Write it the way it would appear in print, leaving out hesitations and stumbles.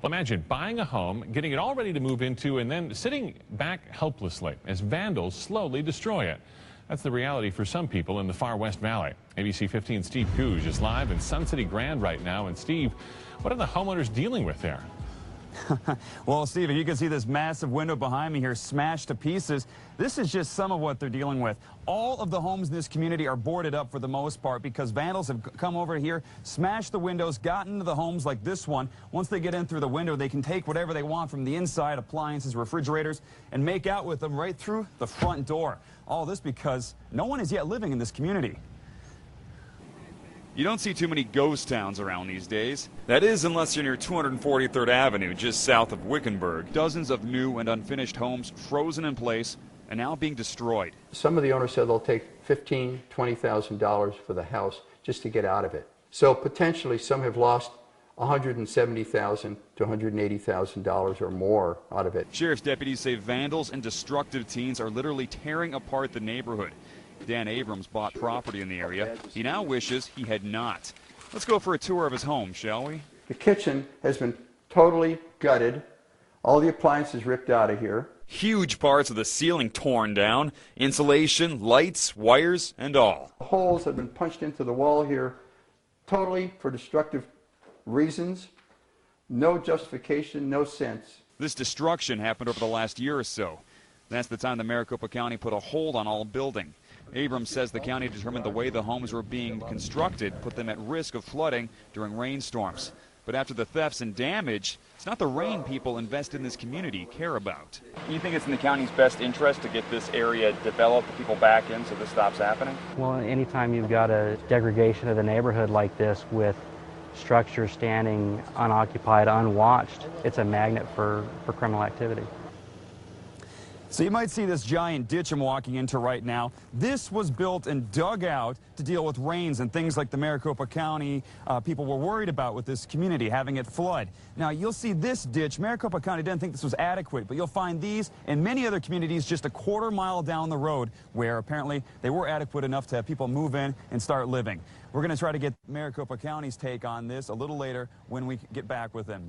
Imagine buying a home, getting it all ready to move into, and then sitting back helplessly as vandals slowly destroy it. That's the reality for some people in the far West Valley. ABC 15's Steve Couge is live in Sun City Grand right now. And Steve, what are the homeowners dealing with there? Well, Steve, you can see this massive window behind me here smashed to pieces. This is just some of what they're dealing with. All of the homes in this community are boarded up for the most part because vandals have come over here, smashed the windows, gotten into the homes like this one. Once they get in through the window, they can take whatever they want from the inside, appliances, refrigerators, and make out with them right through the front door. All this because no one is yet living in this community. You don't see too many ghost towns around these days. That is, unless you're near 243rd Avenue, just south of Wickenburg. Dozens of new and unfinished homes frozen in place and now being destroyed. Some of the owners said they'll take $15,000, $20,000 for the house just to get out of it. So potentially some have lost $170,000 to $180,000 or more out of it. Sheriff's deputies say vandals and destructive teens are literally tearing apart the neighborhood. Dan Abrams bought property in the area. He now wishes he had not. Let's go for a tour of his home, shall we? The kitchen has been totally gutted. All the appliances ripped out of here. Huge parts of the ceiling torn down. Insulation, lights, wires, and all. Holes have been punched into the wall here totally for destructive reasons. No justification, no sense. This destruction happened over the last year or so. That's the time the Maricopa County put a hold on all building. Abrams says the county determined the way the homes were being constructed put them at risk of flooding during rainstorms. But after the thefts and damage, it's not the rain people invested in this community care about. You think it's in the county's best interest to get this area developed, the people back in, so this stops happening? Well, anytime you've got a degradation of the neighborhood like this with structures standing unoccupied, unwatched, it's a magnet for criminal activity. So you might see this giant ditch I'm walking into right now. This was built and dug out to deal with rains and things like the Maricopa County people were worried about with this community, having it flood. Now, you'll see this ditch. Maricopa County didn't think this was adequate, but you'll find these and many other communities just a quarter-mile down the road where apparently they were adequate enough to have people move in and start living. We're going to try to get Maricopa County's take on this a little later when we get back with them.